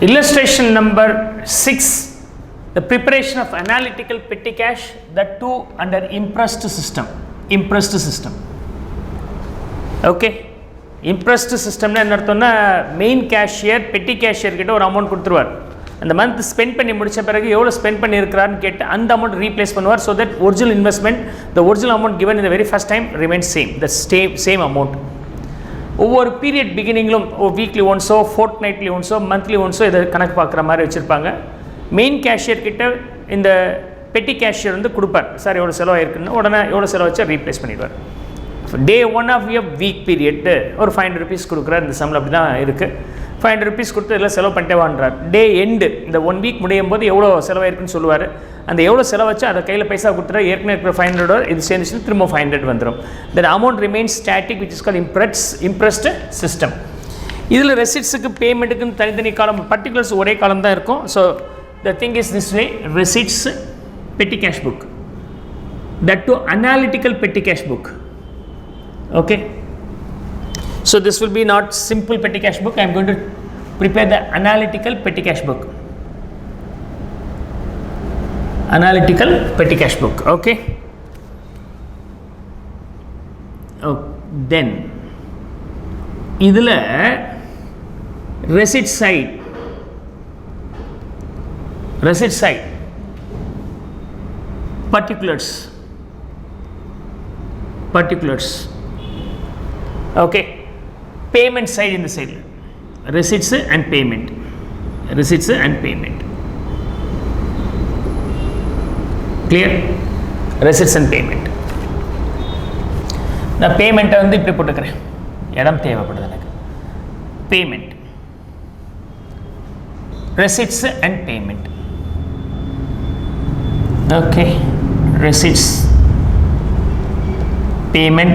Illustration number 6, the preparation of analytical petty cash, that too under impressed system. Okay, impressed system na enna arthona main cashier petty cashier kitta or amount kuduthruvar. அந்த month spend பண்ணி முடிச்ச பிறகு எவ்வளோ spend பண்ணியிருக்கிறான்னு கேட்டு அந்த amount replace பண்ணுவார். So that original investment the original amount given in the very first time remains same amount. ஒவ்வொரு period பிகினிங்கிலும் weekly ஒன்ஸோ ஃபோர்ட்நைட்லி ஒன்ஸோ monthly ஒன்ஸோ இதை கணக்கு பார்க்குற மாதிரி வச்சுருப்பாங்க. மெயின் கேஷியர் கிட்ட இந்த பெட்டி கேஷியர் வந்து கொடுப்பார், சார் எவ்வளோ செலவாயிருக்குன்னு. உடனே எவ்வளோ செலவாச்சா ரீப்ளேஸ் பண்ணிடுவார். டே 1 ஆஃப் எ வீக் பீரியட் ஒரு 500 rupees கொடுக்குறார். இந்த சம்மில் அப்படி தான் இருக்குது. 500 rupees கொடுத்து எல்லாம் செலவு பண்ணிட்டே வாங்குறார். டே எண்டு இந்த 1 வீக் முடியும் போது எவ்வளோ செலவாயிருக்குன்னு சொல்லுவார். அந்த எவ்வளோ செலவாச்சோ அதை கையில் பைசா கொடுத்துட்டா ஏற்கனவே இருக்கிற 500 இது சேர்ந்துச்சுன்னு திரும்ப 500 வந்துடும். தென் amount remains static which is call impressed system. இதில் ரெசிட்ஸுக்கு பேமெண்ட்டுக்குன்னு தனித்தனி காலம், பர்டிகுலர்ஸ் ஒரே காலம் தான் இருக்கும். So the thing is this way, receipts பெட்டி cash book, that to analytical petty cash book. Okay, so this will be not simple petty cash book. I am going to prepare the analytical petty cash book. Analytical petty cash book. Okay. Oh, then idhula receipt side particulars. Okay, payment side in the side, receipts and payment, clear? Receipts and payment. நான் பேமெண்ட்டை வந்து இப்படி போட்டுக்கிறேன், இடம் தேவைப்படுது எனக்கு. Payment, receipts and payment. Okay, receipts, payment.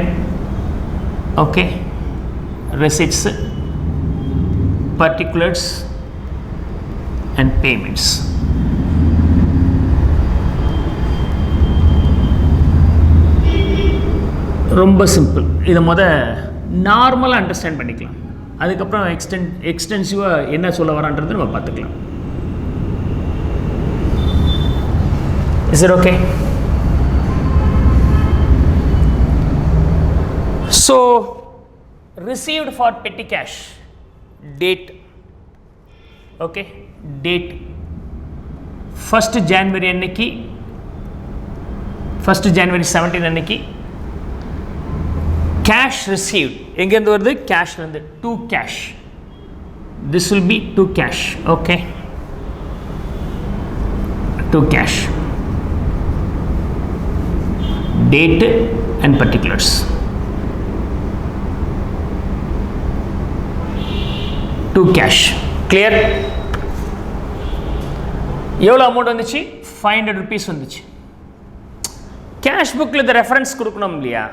Okay, receipts, particulars and payments. ரொம்ப simple. இதை நார்மலாக அண்டர்ஸ்டாண்ட் பண்ணிக்கலாம். அதுக்கப்புறம் எக்ஸ்டென்சிவாக என்ன சொல்ல வரான்றது நம்ம பார்த்துக்கலாம். Is it okay? So received for petty cash, date, okay, date 1st January அன்னைக்கு, 1st January 17 அன்னைக்கு cash received எங்கேருந்து வருது? கேஷ்லேருந்து. to cash, this will be to cash. Okay, to cash, date and particulars. to cash, clear? எவ்வளோ amount வந்துச்சு? 500 rupees வந்துச்சு. Cash புக்கில் இந்த reference கொடுக்கணும் இல்லையா?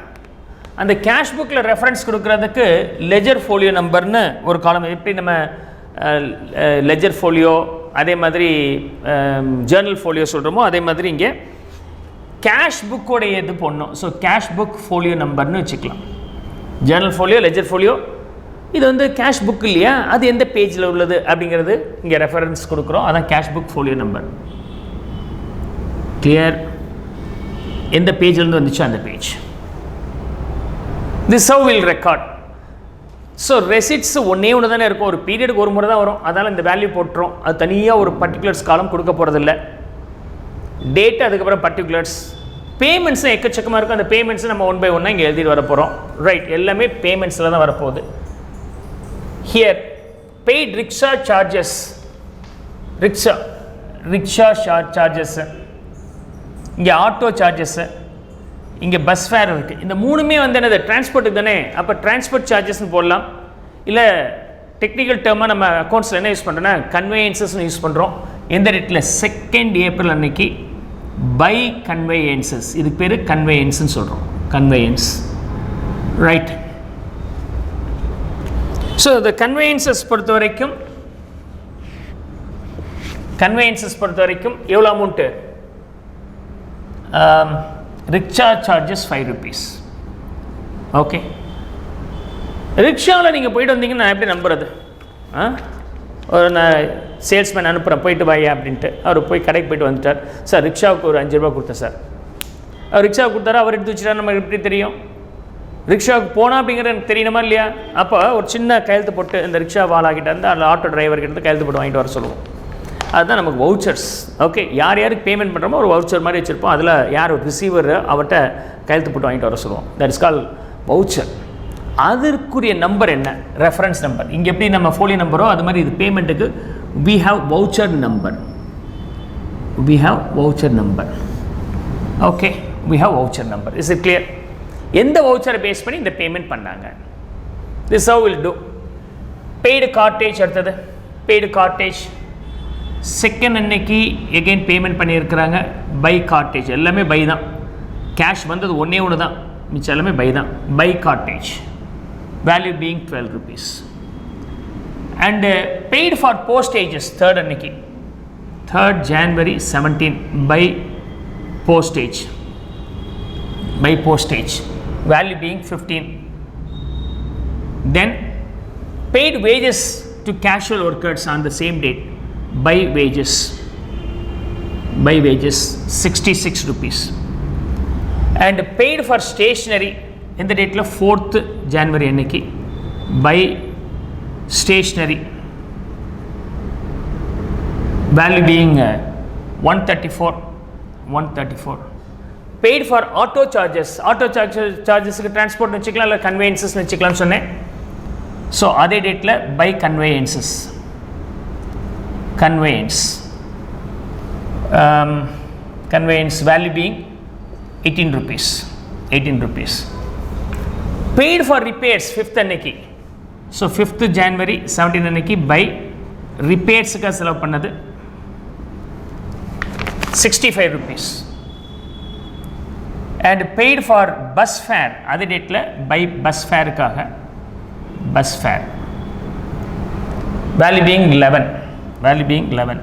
அந்த கேஷ் புக்கில் ரெஃபரன்ஸ் கொடுக்குறதுக்கு லெஜர் ஃபோலியோ நம்பர்னு ஒரு காலம். எப்படி நம்ம லெஜர் ஃபோலியோ அதே மாதிரி ஜேர்னல் ஃபோலியோ சொல்கிறோமோ அதே மாதிரி இங்கே கேஷ் புக்கோடைய இது போடணும். ஸோ கேஷ் புக் ஃபோலியோ நம்பர்னு வச்சுக்கலாம். ஜேர்னல் ஃபோலியோ, லெஜர் ஃபோலியோ, இது வந்து கேஷ் புக் இல்லையா, அது எந்த பேஜில் உள்ளது அப்படிங்கிறது இங்கே ரெஃபரன்ஸ் கொடுக்குறோம். அதான் cash book folio number. Clear? எந்த பேஜிலேருந்து வந்துச்சோ அந்த page. This how will record. So receipts ஒன்றே ஒன்று தானே இருக்கும், ஒரு பீரியடுக்கு ஒரு முறை தான் வரும். அதனால் இந்த வேல்யூ போட்டுரும். அது தனியாக ஒரு பர்டிகுலர்ஸ் காலம் கொடுக்க போகிறதில்ல. டேட், அதுக்கப்புறம் பர்டிகுலர்ஸ். பேமெண்ட்ஸும் எக்கச்சக்கமாக இருக்கும். அந்த பேமெண்ட்ஸை நம்ம 1 by 1 இங்கே எழுதிட்டு வர போகிறோம். ரைட், எல்லாமே பேமெண்ட்ஸில் தான் வரப்போகுது. Here, paid rickshaw charges, rickshaw charges, இங்கே ஆட்டோ சார்ஜஸ், இங்கே பஸ் ஃபேர் இருக்குது. இந்த மூணுமே வந்து என்னது? டிரான்ஸ்போர்ட்டுக்கு தானே. அப்போ டிரான்ஸ்போர்ட் சார்ஜஸ்ன்னு போடலாம். இல்லை டெக்னிக்கல் டேர்மாக நம்ம அக்கௌண்ட்ஸில் என்ன யூஸ் பண்ணுறோன்னா கன்வேயன்சஸ்ன்னு யூஸ் பண்ணுறோம். எந்த ரேட்டில்? 2nd April அன்னைக்கு பை கன்வேயன்சஸ். இதுக்கு பேர் கன்வேயன்ஸ்ன்னு சொல்கிறோம். Conveyance, right? ஸோ இந்த கன்வேயன்சஸ் பொறுத்த வரைக்கும் எவ்வளோ amount? Rickshaw charges 5 rupees. Okay, ரிக்ஷாவில் நீங்கள் போயிட்டு வந்தீங்கன்னா நான் எப்படி நம்புறது? ஒரு நான் சேல்ஸ்மேன் அனுப்புகிறேன் போயிட்டு வாயா அப்படின்ட்டு அவர் போய் கடைக்கு போயிட்டு வந்துட்டார். சார் ரிக்ஷாவுக்கு ஒரு 5 ரூபா கொடுத்தேன் சார். அவர் ரிக்ஷாவுக்கு கொடுத்தாரு, அவர் எடுத்து வச்சுட்டா நமக்கு எப்படி தெரியும்? ரிக்ஷாவுக்கு போனால் அப்படிங்கிறது எனக்கு தெரியணுமா இல்லையா? அப்போ ஒரு சின்ன கையெழுத்து போட்டு இந்த ரிக்ஷா வாலாகிட்ட இருந்து அந்த ஆட்டோ டிரைவர்கிட்ட கையெழுத்து போட்டு வாங்கிட்டு வர சொல்லுவோம். அதுதான் நமக்கு வவுச்சர்ஸ். ஓகே, யார் யாருக்கு பேமெண்ட் பண்ணுறோமோ ஒரு வவுச்சர் மாதிரி வச்சுருப்போம். அதில் யார் ரிசீவர் அவர்கிட்ட கையெழுத்து போட்டு வாங்கிட்டு வர சொல்லுவோம். That is call voucher. அதற்குரிய நம்பர் என்ன? Reference number. இங்கே எப்படி நம்ம ஃபோலியோ நம்பரோ அது மாதிரி இது பேமெண்ட்டுக்கு we have voucher number. We have voucher number. Okay, we have voucher number. Is it clear? எந்த வவுச்சரை பேஸ் பண்ணி இந்த பேமெண்ட் பண்ணாங்க? This how we'll do. Paid cartage அடுத்தது. Paid cartage. செகண்ட் அன்னைக்கு எகைன் பேமெண்ட் பண்ணியிருக்கிறாங்க பை கார்டேஜ். எல்லாமே பை தான். Cash வந்தது ஒன்றே ஒன்று தான், மிச்சம் எல்லாமே பை தான். By cartage, value being 12 rupees. And paid for postages third அன்னைக்கு 3rd January 17 by postage. By postage, value being 15. Then paid wages to casual workers on the same date by wages 66 rupees. And paid for stationery in the date of 4th January அன்னைக்கு by stationery, value being 134. Paid for auto charges. Auto chargesக்கு transport வச்சுக்கலாம், இல்லை conveyances வச்சுக்கலாம்னு சொன்னேன். So அதே டேட்டில் by conveyances. Conveyance value being 18 rupees. Paid for repairs 5th அன்னைக்கு. So 5th January 17 அன்னைக்கு by repairsக்கு செலவு பண்ணது 65 rupees. And paid for bus fare அதே டேட்டில் by bus fareக்காக bus fare, value being 11.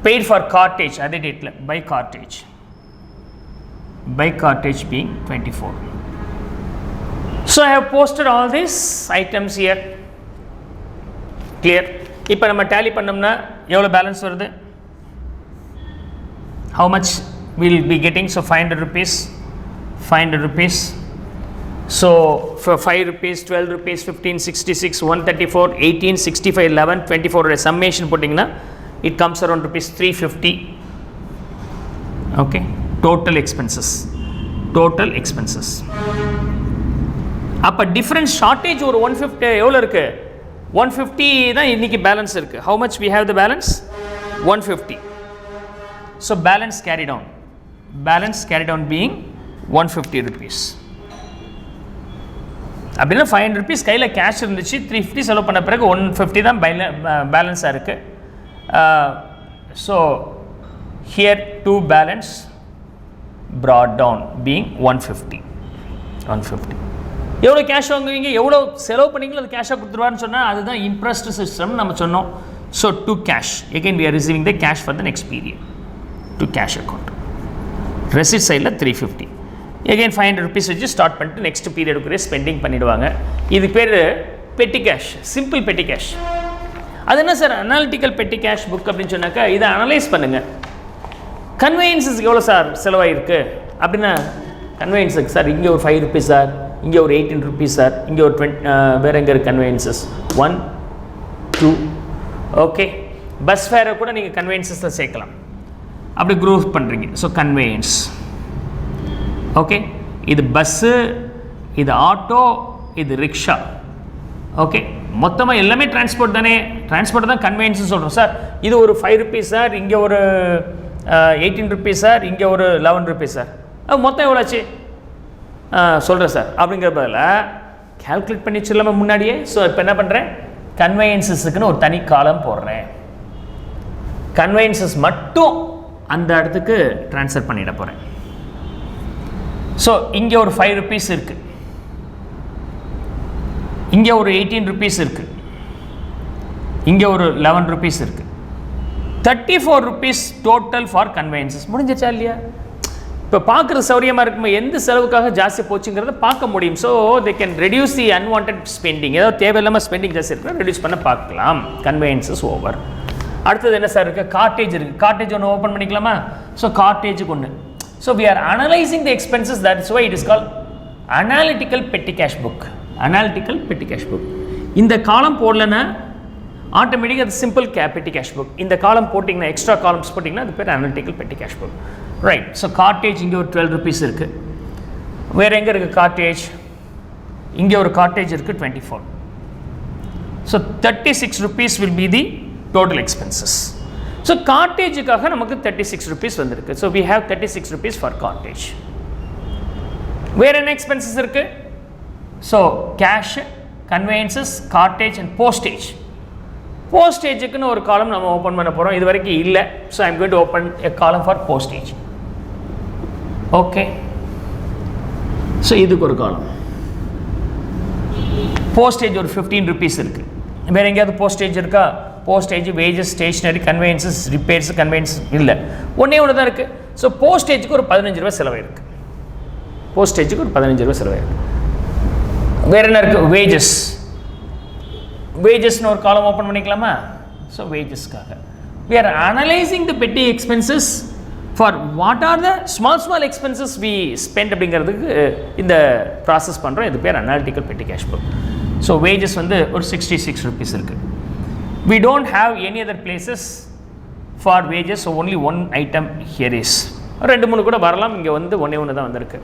Paid for cartage அதே டேட்டில் by cartage being 24. So I have posted all these items here. Clear? இப்போ நம்ம tally பண்ணோம்னா எவ்வளோ பேலன்ஸ் வருது? How much we will be getting? So 500 rupees. So for 5 rupees, 12 rupees, 15, 66, 134, 18, 65, 11, 24 summation puttingna it comes around rupees 350. Okay, total expenses. அப்போ different shortage ஒரு 150 எவ்வளோ இருக்குது? 150 தான் இன்னைக்கு பேலன்ஸ் இருக்குது. How much we have the balance? 150. So balance carried on being 150 rupees. அப்படின்னா 500 rupees கையில் cash இருந்துச்சு, 350 செலவு பண்ண பிறகு 150 தான் பேலன்ஸாக இருக்குது. So here to balance brought down being 150. எவ்வளோ கேஷ் வாங்குவீங்க, எவ்வளோ செலவு பண்ணீங்களோ அது கேஷாக கொடுத்துருவாருன்னு சொன்னால் அதுதான் இன்ட்ரெஸ்ட் சிஸ்டம் நம்ம சொன்னோம். So to cash, again we are receiving the cash for the next period to cash account. ரெசிட் சைடில் 350. எகைன் 500 rupees வச்சு ஸ்டார்ட் பண்ணிட்டு நெக்ஸ்ட் பீரியடுக்குரிய ஸ்பெண்டிங் பண்ணிவிடுவாங்க. இது பேர் பெட்டி கேஷ், சிம்பிள் பெட்டி கேஷ். அது என்ன sir analytical petty cash book அப்படின்னு சொன்னாக்கா இதை அனலைஸ் பண்ணுங்கள். கன்வேயன்ஸுக்கு எவ்வளோ சார் செலவாயிருக்கு அப்படின்னா, கன்வேயன்ஸுக்கு சார் இங்கே ஒரு 5 rupees சார், இங்கே ஒரு 18 rupees சார், இங்கே ஒரு 20, வேறு எங்கே இருக்குது கன்வேயன்ஸஸ் 1, 2. ஓகே, பஸ் ஃபேரை கூட நீங்கள் கன்வேயன்ஸஸில் சேர்க்கலாம். அப்படி குரூப் பண்ணுறீங்க. So conveyance. ஓகே, இது பஸ்ஸு, இது ஆட்டோ, இது ரிக்ஷா. ஓகே, மொத்தமாக எல்லாமே டிரான்ஸ்போர்ட் தானே, டிரான்ஸ்போர்ட் தான் கன்வேயன்ஸ் சொல்கிறோம். சார் இது ஒரு 5 rupees சார், இங்கே ஒரு 18 rupees சார், இங்கே ஒரு 11 rupees சார், மொத்தம் எவ்வளோச்சு சொல்கிறேன் சார் அப்படிங்கிற பதில் கால்குலேட் பண்ணி வச்சிடலாமா முன்னாடியே. ஸோ இப்போ என்ன பண்ணுறேன், கன்வேயன்ஸஸுக்குன்னு ஒரு தனி காலம் போடுறேன். கன்வேயன்ஸஸ் மட்டும் அந்த இடத்துக்கு ட்ரான்ஸ்ஃபர் பண்ணிட போகிறேன். ஸோ இங்கே ஒரு 5 rupees இருக்குது, இங்கே ஒரு 18 rupees இருக்குது, இங்கே ஒரு 11 rupees இருக்குது. 34 rupees டோட்டல் ஃபார் கன்வேயன்ஸஸ். முடிஞ்சிச்சா இல்லையா? இப்போ பார்க்குறது சௌரியமாக இருக்கும்போது எந்த செலவுக்காக ஜாஸ்தி போச்சுங்கிறத பார்க்க முடியும். So they can reduce the unwanted spending. ஏதாவது தேவையில்லாமல் ஸ்பெண்டிங் ஜாஸ்தி இருக்குன்னா ரெடியூஸ் பண்ண பார்க்கலாம். கன்வீனியன்ஸஸ் ஓவர். அடுத்தது என்ன சார் இருக்குது? கார்டேஜ் இருக்குது. கார்டேஜ் ஒன்று ஓப்பன் பண்ணிக்கலாமா? ஸோ கார்டேஜுக்கு ஒன்று. So we are analysing the expenses. That is why it is call analytical petty cash book. Analytical petty cash book. இந்த காலம் போடலன்னா ஆட்டோமேட்டிக்காக அது சிம்பிள் பெட்டி கேஷ் புக். இந்த காலம் போட்டிங்கன்னா எக்ஸ்ட்ரா காலம்ஸ் போட்டிங்கன்னா அது பேர் analytical petty cash book. Right. So cartage இங்கே ஒரு 12 rupees இருக்குது. வேறு எங்கே இருக்குது கார்டேஜ்? இங்கே ஒரு கார்டேஜ் இருக்குது 24. So 36 rupees will be the total expenses. So கார்டேஜுக்காக நமக்கு 36 rupees வந்திருக்கு. So we have 36 rupees for cartage. வேறு என்ன எக்ஸ்பென்சஸ் இருக்குது? So cash, conveyances, cartage and postage. போஸ்டேஜுக்குன்னு ஒரு காலம் நம்ம ஓப்பன் பண்ண போகிறோம். இது வரைக்கும் இல்லை. So I'm going to open a column for postage. Okay. So இதுக்கு ஒரு காலம் போஸ்டேஜ் ஒரு 15 rupees இருக்குது. வேறு எங்கேயாவது போஸ்டேஜ் இருக்கா? Postage, wages, stationery, conveyances, repairs, conveyance இல்லை. ஒன்றே ஒன்று தான் இருக்குது. ஸோ போஸ்டேஜுக்கு ஒரு 15 ரூபா செலவாயிருக்கு. போஸ்டேஜுக்கு ஒரு 15 ரூபா செலவாயிருக்கு. வேறு என்ன இருக்குது? வேஜஸ். வேஜஸ்னு ஒரு காலம் ஓப்பன் பண்ணிக்கலாமா? ஸோ வேஜஸ்க்காக we are analyzing the petty expenses for what are the small expenses we spent அப்படிங்கிறதுக்கு இந்த ப்ராசஸ் பண்ணுறோம். இது பேர் analytical petty cash book. So wages வந்து ஒரு 66 rupees இருக்குது. we don't have any other places for wages, so only one item here is. 2-3 கூட வரலாம். இங்கே வந்து ஒன்று தான் வந்திருக்கு.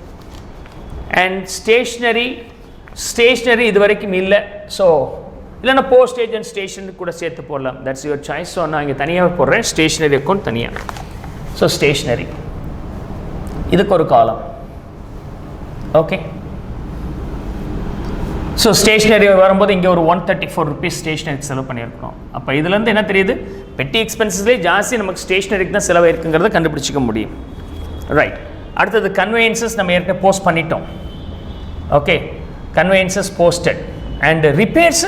அண்ட் ஸ்டேஷ்னரி இது வரைக்கும் இல்லை. ஸோ இல்லைன்னா போஸ்டேஜ் அண்ட் ஸ்டேஷன் கூட சேர்த்து போடலாம். That's your choice. ஸோ நான் இங்கே தனியாக போடுறேன். ஸ்டேஷ்னரி அக்கௌண்ட் தனியாக. ஸோ ஸ்டேஷ்னரி இதுக்கு ஒரு காலம். ஓகே. ஸோ ஸ்டேஷ்னரி வரும்போது இங்கே ஒரு 134 rupees ஸ்டேஷ்னரிக்கு செலவு பண்ணியிருக்கோம். அப்போ இதுலேருந்து என்ன தெரியுது? பெட்டி எக்ஸ்பென்சஸ்லேயே ஜாஸ்தி நமக்கு ஸ்டேஷ்னரிக்கு தான் செலவு இருக்குங்கிறத கண்டுபிடிச்சிக்க முடியும். ரைட். அடுத்தது கன்வேயன்சஸ் நம்ம ஏற்கனவே போஸ்ட் பண்ணிட்டோம். Okay. Conveyances posted. And repairs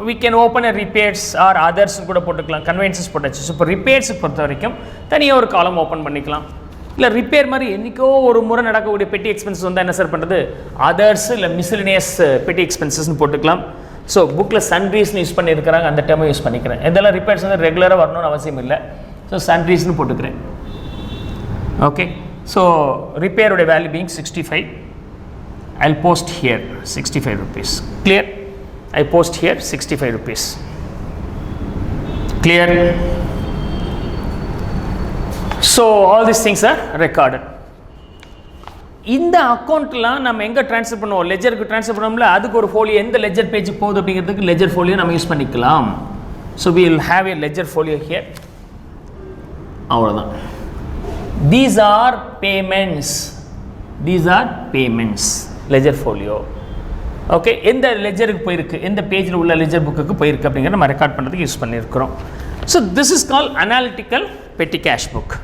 we can open a repairs or others கூட போட்டுக்கலாம். கன்வேயன்சஸ் போட்டாச்சு. ஸோ இப்போ ரிப்பேர்ஸுக்கு பொறுத்த வரைக்கும் தனியாக ஒரு காலம் ஓப்பன் பண்ணிக்கலாம். இல்லை ரிப்பேர் மாதிரி என்றைக்கோ ஒரு முறை நடக்கக்கூடிய பெட்டி எக்ஸ்பென்சஸ் வந்தால் என்ன சார் பண்ணுறது? அதர்ஸ் இல்லை மிஸ்லினியஸ் பெட்டி எக்ஸ்பென்சஸ்ன்னு போட்டுக்கலாம். ஸோ புக்கில் சன்ட்ரீஸ்னு யூஸ் பண்ணியிருக்கிறாங்க. அந்த டைமை யூஸ் பண்ணிக்கிறேன். இதெல்லாம் ரிப்பேர்ஸ் வந்து ரெகுலராக வரணும்னு அவசியம் இல்லை. ஸோ சன்ட்ரீஸ்னு போட்டுக்கிறேன். ஓகே. ஸோ ரிப்பேருடைய value being 65. I'll post here 65 rupees. Clear? I post here 65 rupees. Clear? So all these things are recorded. இந்த அக்கௌண்ட்லாம் நம்ம எங்கே ட்ரான்ஸ்ஃபர் பண்ணுவோம்? லெஜருக்கு ட்ரான்ஸ்ஃபர் பண்ணோம்ல, அதுக்கு ஒரு ஃபோலியோ எந்த லெஜர் பேஜுக்கு போகுது அப்படிங்கிறதுக்கு லெஜர் ஃபோலியோ நம்ம யூஸ் பண்ணிக்கலாம். So we will have a ledger folio here. அவ்வளோதான். These are payments. Ledger folio. Okay. எந்த லெஜருக்கு போயிருக்கு, எந்த பேஜில் உள்ள லெஜர் புக்குக்கு போயிருக்கு அப்படிங்கிறத நம்ம ரெக்கார்ட் பண்ணுறதுக்கு யூஸ் பண்ணியிருக்கிறோம். So this is call analytical petty cash book.